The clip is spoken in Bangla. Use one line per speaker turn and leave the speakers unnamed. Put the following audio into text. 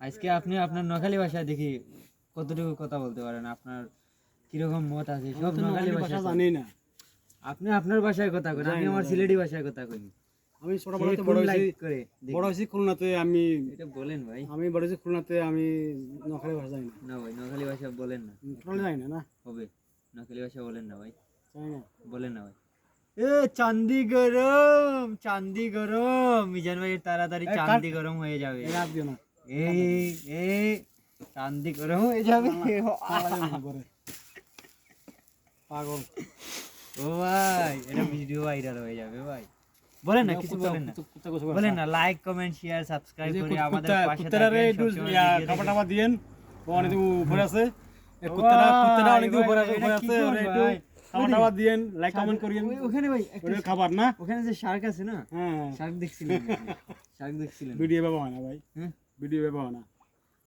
আজকে আপনি আপনার নোয়াখালী ভাষায় দেখি কতটুকু কথা বলতে পারেন, আপনার কিরকম মত আছে সব নোয়াখালী ভাষা
জানি না।
আপনি আপনার ভাষায় কথা কইন, আমি আমার সিলেটি ভাষায় কথা কই।
আমি ছোটবেলাতে বড় হয়েছি খুলনাতে। আমি
এটা বলেন ভাই।
আমি বড় হয়েছি খুলনাতে। আমি নোয়াখালী ভাষা জানি না।
না ভাই, নোয়াখালী ভাষা বলেন না।
টোটালি জানি না। না
হবে, নোয়াখালী ভাষা বলেন না ভাই,
জানি না।
বলেন না ভাই। এ চান্দি গরম, চান্দি গরম, মিজান ভাই তাড়াতাড়ি চান্দি গরম হয়ে যাবে।
রাত দিও না।
এই চান্দি গরম হয়ে যাবে।
পাগল।
ও ভাই, এটা ভিডিও ভাইরাল হয়ে যাবে ভাই। বলেন না, কিছু বলেন না, বলেন না। লাইক কমেন্ট শেয়ার সাবস্ক্রাইব করে আমাদের পাশে থাকেন।
খাবার টাবার দিয়েন। অনেক উপরে আছে কুত্তারা অনেক উপরে আছে। খাবার টাবার দিয়েন, লাইক কমেন্ট করিয়েন।
ওখানে ভাই
খাবার না,
ওখানে যে শার্ক আছে না,
হ্যাঁ
শার্ক দেখছিলেন? শার্ক দেখছিলেন?
ভিডিও বাবা না ভাই,
হ্যাঁ
ভিডিও বাবা না।